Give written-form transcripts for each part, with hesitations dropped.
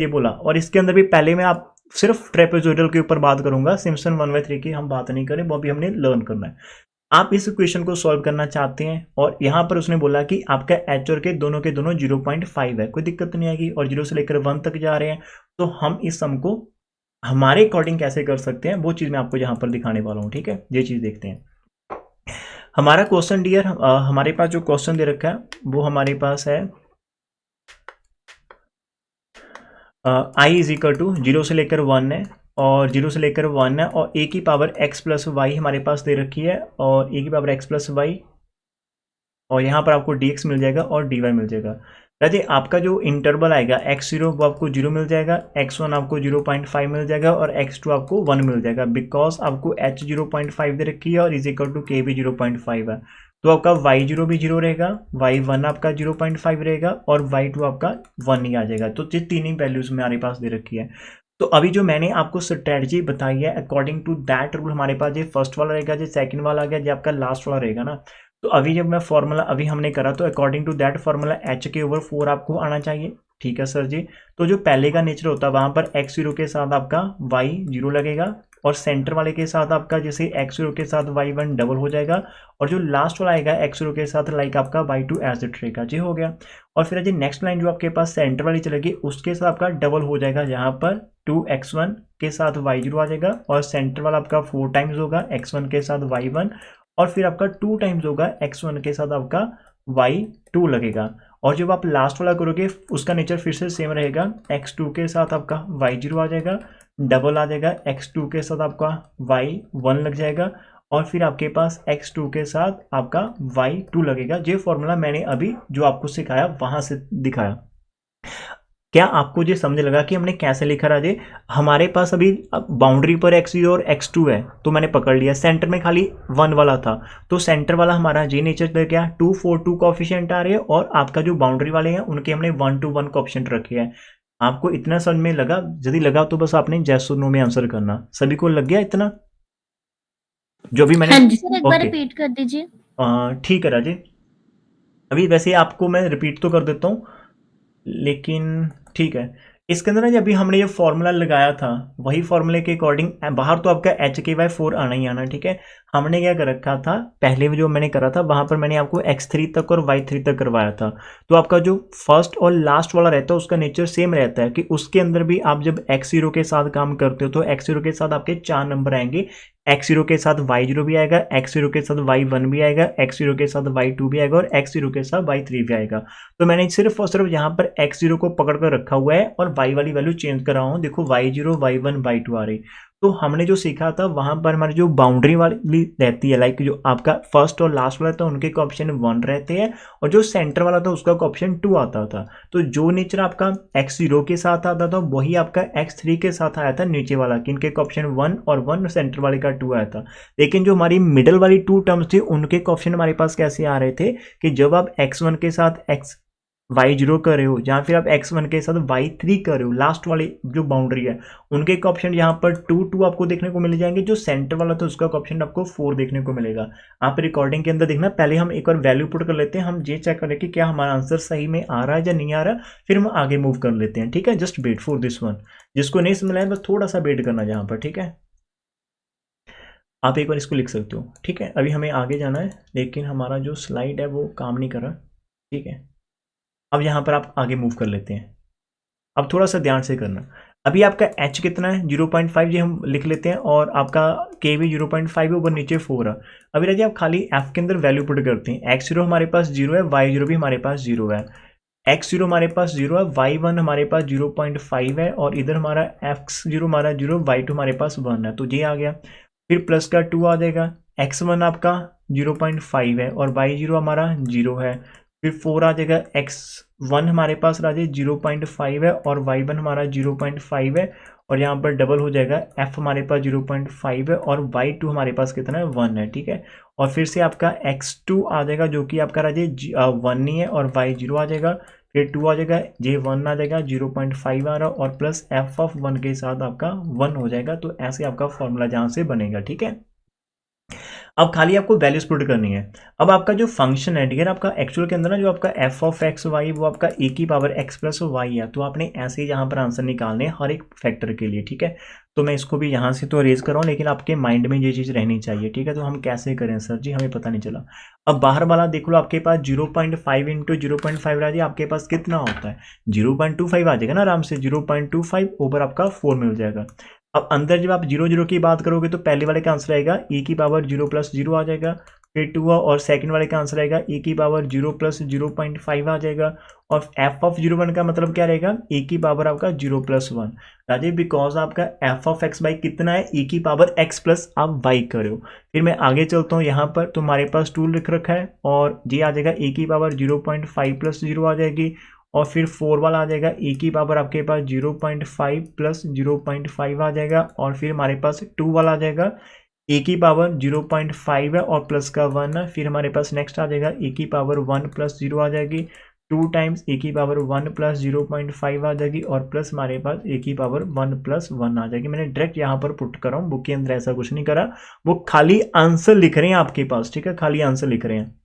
ये बोला। और इसके अंदर भी पहले मैं आप सिर्फ ट्रेपेजोइडल के ऊपर बात करूंगा, सिम्पसन 1/3 की हम बात नहीं करें, वो भी हमने लर्न करना है। आप इस इक्वेशन को सॉल्व करना चाहते हैं और यहाँ पर उसने बोला कि आपका एच और के दोनों 0.5 है, कोई दिक्कत नहीं आएगी, और 0 से लेकर 1 तक जा रहे हैं, तो हम इस सम को हमारे अकॉर्डिंग कैसे कर सकते हैं वो चीज़ मैं आपको यहाँ पर दिखाने वाला हूँ। ठीक है, ये चीज़ देखते हैं। हमारा क्वेश्चन डियर, हमारे पास जो क्वेश्चन दे रखा है वो हमारे पास है आई इज इक्वल टू 0 से लेकर 1 है, और 0 से लेकर 1 है, और ए की पावर x प्लस वाई हमारे पास दे रखी है, और ए की पावर x प्लस वाई, और यहाँ पर आपको dx मिल जाएगा और dy मिल जाएगा। राजे आपका जो इंटरवल आएगा x0 वो आपको 0 मिल जाएगा, x1 आपको 0.5 मिल जाएगा, और x2 आपको 1 मिल जाएगा, बिकॉज आपको h 0.5 दे रखी है और इज इक्वल टू k भी 0.5 है। तो आपका y0 भी 0 रहेगा, y1 आपका 0.5 रहेगा, और y2 आपका 1 ही आ जाएगा। तो ये तीन ही वैल्यूज हमारे पास दे रखी है। तो अभी जो मैंने आपको स्ट्रेटजी बताई है अकॉर्डिंग टू दैट रूल, हमारे पास ये फर्स्ट वाला रहेगा, जो सेकंड वाला आ गया, जो आपका लास्ट वाला रहेगा ना। तो अभी जब मैं फॉर्मूला अभी हमने करा, तो according to that formula h के ओवर 4 आपको आना चाहिए। ठीक है सर जी। तो जो पहले का नेचर होता है वहां पर x0 के साथ आपका y0 लगेगा, और सेंटर वाले के साथ आपका जैसे x0 के साथ y1 डबल हो जाएगा, और जो लास्ट वाला आएगा x0 के साथ लाइक आपका y2 एज इट रहेगा। जी हो गया। और फिर जी नेक्स्ट लाइन जो आपके पास सेंटर वाली चलेगी उसके साथ आपका डबल हो जाएगा, जहां पर 2x1 के साथ y0 आ जाएगा, और सेंटर वाला आपका 4 टाइम्स होगा x1 के साथ y1, और फिर आपका 2 टाइम्स होगा x1 के साथ आपका y2 लगेगा। और जब आप लास्ट वाला करोगे उसका नेचर फिर से सेम रहेगा, x2 के साथ आपका y0 आ जाएगा, डबल आ जाएगा, x2 के साथ आपका y1 लग जाएगा, और फिर आपके पास x2 के साथ आपका y2 लगेगा। ये फॉर्मूला मैंने अभी जो आपको सिखाया वहां से दिखाया। क्या आपको ये समझ लगा कि हमने कैसे लिखा राजे? हमारे पास अभी बाउंड्री पर x0 और x2 है, तो मैंने पकड़ लिया, सेंटर में खाली 1 वाला था, तो सेंटर वाला हमारा जे नेचर दे गया, 2 4 2 कोएफिशिएंट आ रहे हैं, और आपका जो बाउंड्री वाले हैं उनके हमने 1 to 1 कोएफिशिएंट रखे हैं। आपको इतना समझ में लगा? यदि लगा तो बस आपने जैस और नो में आंसर करना। सभी को लग गया इतना जो भी मैंने? हाँ जी सर, एक बार ओके, रिपीट कर दीजिए। ठीक है राजे। अभी वैसे आपको मैं रिपीट तो कर देता हूँ, लेकिन ठीक है। इसके अंदर ना अभी हमने जो फॉर्मूला लगाया था वही फॉर्मूले के अकॉर्डिंग बाहर तो आपका h/4 आना ही आना। ठीक है, हमने क्या कर रखा था पहले जो मैंने करा था वहां पर मैंने आपको x3 तक और y3 तक करवाया था। तो आपका जो फर्स्ट और लास्ट वाला रहता है उसका नेचर सेम रहता है कि उसके अंदर भी आप जब x0 के साथ काम करते हो तो x0 के साथ आपके 4 नंबर आएंगे, x0 के साथ y0 भी आएगा, x0 के साथ y1 भी आएगा, x0 के साथ y2 भी आएगा, और x0 के साथ y3 भी आएगा। तो मैंने सिर्फ और सिर्फ यहाँ पर x0 को पकड़ कर रखा हुआ है और y वाली वैल्यू चेंज कर रहा हूँ। देखो y0 y1 y2 आ रही। तो हमने जो सीखा था वहां पर हमारी जो बाउंड्री वाली रहती है, लाइक जो आपका फर्स्ट और लास्ट वाला था उनके ऑप्शन 1 रहते हैं, और जो सेंटर वाला था उसका ऑप्शन 2 आता था। तो जो नेचर आपका x0 के साथ आता था वही आपका x3 के साथ आया था नीचे वाला, कि इनके ऑप्शन 1 और 1 सेंटर वाले का 2 आया था। लेकिन जो हमारी मिडल वाली 2 टर्म्स थी उनके ऑप्शन हमारे पास कैसे आ रहे थे कि जब आप x1 के साथ y0 कर रहे हो, जहां फिर आप x1 के साथ y3 कर रहे हो, लास्ट वाली जो बाउंड्री है उनके ऑप्शन यहाँ पर 2 2 आपको देखने को मिल जाएंगे, जो सेंटर वाला था उसका ऑप्शन आपको 4 देखने को मिलेगा। आप रिकॉर्डिंग के अंदर देखना, पहले हम एक और वैल्यू पुट कर लेते हैं, हम ये चेक करें कि क्या हमारा आंसर सही में आ रहा है या नहीं आ रहा, फिर हम आगे मूव कर लेते हैं। ठीक है, just wait for this one. जिसको नहीं समझ आया बस थोड़ा सा वेट करना जहां पर। ठीक है, आप एक बार इसको लिख सकते हो। ठीक है, अभी हमें आगे जाना है, लेकिन हमारा जो स्लाइड है वो काम नहीं कर रहा। ठीक है, अब यहाँ पर आप आगे मूव कर लेते हैं। अब थोड़ा सा ध्यान से करना। अभी आपका h कितना है 0.5, ये हम लिख लेते हैं, और आपका k भी 0.5 है, ऊपर नीचे 4 है। अभी राजी आप खाली f के अंदर वैल्यू पुट करते हैं, x0 हमारे पास 0 है, y0 भी हमारे पास 0 है, x0 हमारे पास 0 है, y1 हमारे पास 0.5 है, और इधर हमारा x0 हमारा 0, y2 हमारे पास 1 है, तो ये आ गया। फिर प्लस का 2 आ जाएगा, x1 आपका 0.5 है और y0 हमारा 0 है, फिर 4 आ जाएगा, x1 हमारे पास राजे 0.5 है और y1 हमारा 0.5 है, और यहाँ पर डबल हो जाएगा, f हमारे पास 0.5 है और y2 हमारे पास कितना है 1 है। ठीक है, और फिर से आपका x2 आ जाएगा जो कि आपका राजे 1 ही है, और y0 आ जाएगा, फिर 2 आ जाएगा, जे 1 आ जाएगा, 0.5 आ रहा, और प्लस f ऑफ 1 के साथ आपका 1 हो जाएगा। तो ऐसे आपका फॉर्मूला जहां से बनेगा। ठीक है, अब खाली आपको वैल्यूज पुट करनी है। अब आपका जो फंक्शन है, ठीक है, आपका एक्चुअल के अंदर ना जो आपका एफ ऑफ एक्स वाई वो आपका ए की पावर एक्स प्लस वाई है, तो आपने ऐसे ही यहाँ पर आंसर निकालने हैं हर एक फैक्टर के लिए, ठीक है। तो मैं इसको भी यहाँ से तो अरेज कर रहा हूँ, लेकिन आपके माइंड में ये चीज़ रहनी चाहिए, ठीक है। तो हम कैसे करें सर जी, हमें पता नहीं चला। अब बाहर वाला देख लो, आपके पास 0.5 इंटू 0.5 आ जाए, आपके पास कितना होता है 0.25 आ जाएगा ना आराम से, 0.25 ओवर आपका 4 मिल जाएगा। अब अंदर जब आप 0 0 की बात करोगे तो पहले वाले का आंसर आएगा e की पावर 0 प्लस 0 आ जाएगा, फिर 2 और सेकंड वाले का आंसर आएगा e की पावर 0 प्लस 0.5 आ जाएगा, और एफ ऑफ 0 1 का मतलब क्या रहेगा e की पावर आपका 0 प्लस 1। राजीव बिकॉज आपका एफ ऑफ एक्स बाई कितना है e की पावर x प्लस आप y कर रहे हो। फिर मैं आगे चलता हूँ, यहाँ पर तुम्हारे पास टूल लिख रखा है और ये आ जाएगा e की पावर 0.5 प्लस 0 आ जाएगी, और फिर 4 वाला आ जाएगा e की पावर आपके पास 0.5 प्लस 0.5 आ जाएगा, और फिर हमारे पास 2 वाला आ जाएगा e की पावर 0.5 है और प्लस का 1 है। फिर हमारे पास नेक्स्ट आ जाएगा e की पावर 1 प्लस 0 आ जाएगी, 2 टाइम्स e की पावर 1 प्लस 0.5 आ जाएगी, और प्लस हमारे पास e की पावर 1 प्लस 1 आ जाएगी। मैंने डायरेक्ट यहाँ पर पुट कर रहा हूँ, बुक के अंदर ऐसा कुछ नहीं करा, वो खाली आंसर लिख रहे हैं आपके पास, ठीक है, खाली आंसर लिख रहे हैं।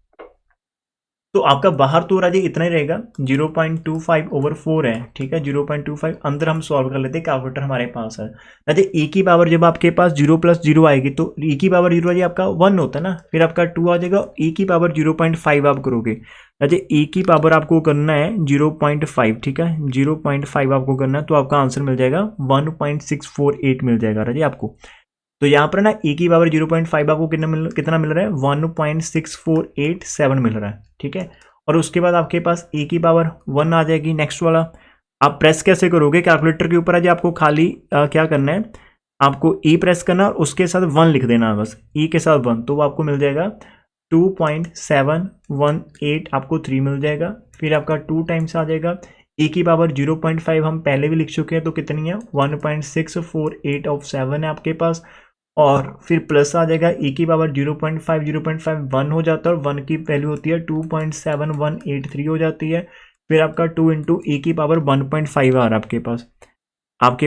तो आपका बाहर तो राजी इतना ही रहेगा, 0.25 ओवर 4 है, ठीक है, 0.25 अंदर हम सॉल्व कर लेते हैं, कैलकुलेटर हमारे पास है। राजी e की पावर जब आपके पास 0 प्लस 0 आएगी तो e की पावर 0 आपका 1 होता है ना, फिर आपका 2 आ जाएगा, e की पावर 0.5 आप करोगे। राजी e की पावर आपको करना है 0.5, ठीक है, 0.5 आपको करना है, तो आपका आंसर मिल जाएगा 1.648 मिल जाएगा राजी आपको। तो यहाँ पर ना e की पावर 0.5 आपको कितना मिल रहा है 1.6487 मिल रहा है, ठीक है। और उसके बाद आपके पास e की पावर 1 आ जाएगी। नेक्स्ट वाला आप प्रेस कैसे करोगे कैलकुलेटर के ऊपर, आज आपको खाली क्या करना है, आपको e प्रेस करना और उसके साथ 1 लिख देना है बस, e के साथ 1, तो वो आपको मिल जाएगा 2.718 आपको 3 मिल जाएगा। फिर आपका 2 टाइम्स आ जाएगा e की पावर 0.5 हम पहले भी लिख चुके हैं, तो कितनी है 1.648 ऑफ 7 है आपके पास, और फिर प्लस आ जाएगा e की पावर 0.5 1 हो जाता है, और 1 की वैल्यू होती है 2.7183 हो जाती है। फिर आपका 2 इंटू e की पावर 1.5 आ रहा है आपके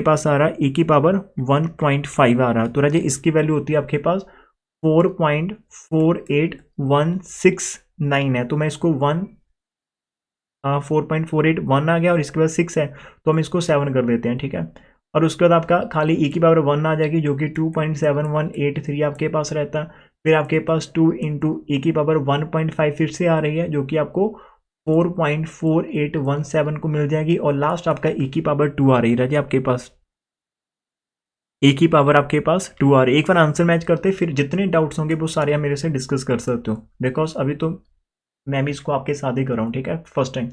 पास आ रहा है e की पावर 1.5 आ रहा है, तो राजे इसकी वैल्यू होती है आपके पास 4.48169 है। तो मैं इसको 4.481 आ गया और इसके बाद 6 है, तो हम इसको 7 कर देते हैं, ठीक है। और उसके बाद आपका खाली e की पावर 1 आ जाएगी जो कि 2.7183 आपके पास रहता है। फिर आपके पास 2 इंटू e की पावर 1.5 फिर से आ रही है जो कि आपको 4.4817 को मिल जाएगी, और लास्ट आपका e की पावर 2 आ रही है आपके पास, e की पावर आपके पास 2 आ रही है। एक बार आंसर मैच करते, फिर जितने डाउट्स होंगे वो सारे आप मेरे से डिस्कस कर सकते हो, बिकॉज अभी तो मैं भी इसको आपके साथ ही कर रहा हूँ, ठीक है, फर्स्ट टाइम।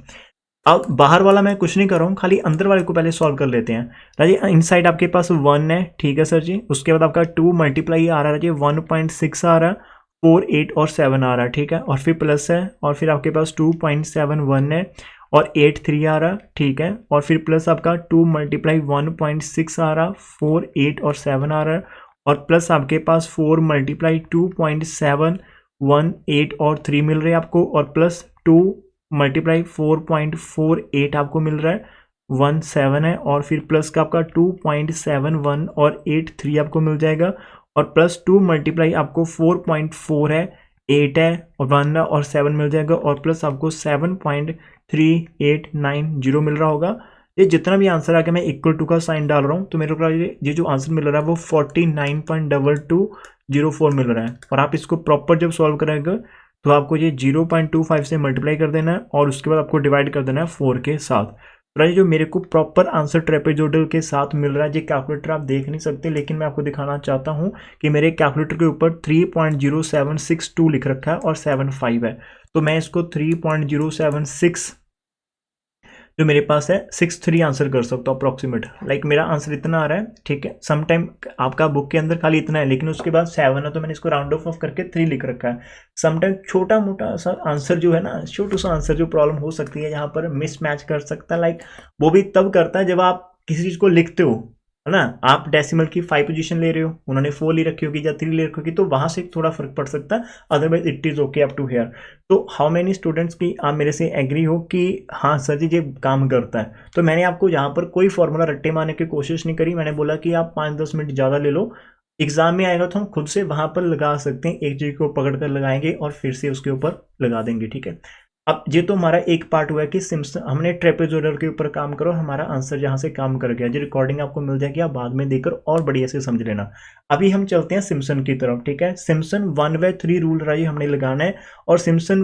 अब बाहर वाला मैं कुछ नहीं कर रहा हूँ, खाली अंदर वाले को पहले सॉल्व कर लेते हैं। राजी इनसाइड आपके पास 1 है, ठीक है सर जी, उसके बाद आपका 2 मल्टीप्लाई आ रहा है जी, 1.6 आ रहा है, 4 8 और 7 आ रहा है, ठीक है, और फिर प्लस है, और फिर आपके पास 2.71 है और 8 3 आ रहा, ठीक है, और फिर प्लस आपका 2 मल्टीप्लाई 1.6 आ रहा, 4 8 और 7 आ रहा है, और प्लस आपके पास 4 मल्टीप्लाई 2.718 और 3 मिल रहे हैं आपको, और प्लस 2 मल्टीप्लाई 4.48 आपको मिल रहा है 17 है, और फिर प्लस का आपका 2.71 और 83 आपको मिल जाएगा, और प्लस 2 मल्टीप्लाई आपको 4.4 है, 8 है और 1 है और 7 मिल जाएगा, और प्लस आपको 7.3890 मिल रहा होगा। ये जितना भी आंसर आ गया मैं इक्वल टू का साइन डाल रहा हूँ, तो मेरे को ये जो आंसर मिल रहा है वो 49.2204 मिल रहा है। और आप इसको प्रॉपर जब सॉल्व करेंगे तो आपको ये 0.25 से मल्टीप्लाई कर देना है, और उसके बाद आपको डिवाइड कर देना है 4 के साथ। तो जो मेरे को प्रॉपर आंसर ट्रेपेजोइडल के साथ मिल रहा है, ये कैलकुलेटर आप देख नहीं सकते, लेकिन मैं आपको दिखाना चाहता हूँ कि मेरे कैलकुलेटर के ऊपर 3.0762 लिख रखा है और 75 है, तो मैं इसको 3.076 जो मेरे पास है 63 आंसर कर सकता हूँ अप्रॉक्सीमेट, लाइक मेरा आंसर इतना आ रहा है, ठीक है। समटाइम आपका बुक के अंदर खाली इतना है, लेकिन उसके बाद 7 है, तो मैंने इसको राउंड ऑफ करके 3 लिख रखा है। समटाइम छोटा मोटा सा आंसर जो है ना, छोटू सा आंसर जो प्रॉब्लम हो सकती है यहाँ पर मिस मैच कर सकता है, लाइक वो भी तब करता है जब आप किसी चीज़ को लिखते हो, है ना, आप डेसिमल की 5 पोजीशन ले रहे हो, उन्होंने 4 ले रखी होगी या 3 ले रखी होगी, तो वहां से थोड़ा फर्क पड़ सकता है, otherwise it is okay up to here. तो हाउ मेनी स्टूडेंट्स की आप मेरे से एग्री हो कि हाँ सर जी ये काम करता है। तो मैंने आपको यहाँ पर कोई फॉर्मूला रट्टे मारने की कोशिश नहीं करी, मैंने बोला कि आप 5-10 मिनट ज़्यादा ले लो, एग्जाम में आएगा तो हम खुद से वहां पर लगा सकते हैं, एक चीज को पकड़ कर लगाएंगे और फिर से उसके ऊपर लगा देंगे, ठीक है। अब ये तो हमारा एक पार्ट हुआ कि सिम्पसन हमने ट्रेपेजोइडल के ऊपर काम करो, हमारा आंसर जहां से काम कर गया। जी रिकॉर्डिंग आपको मिल जाएगी, आप बाद में देकर और बढ़िया से समझ लेना। अभी हम चलते हैं सिम्पसन की तरफ, ठीक है। सिम्पसन 1/3 रूल राइज हमने लगाना है और सिम्पसन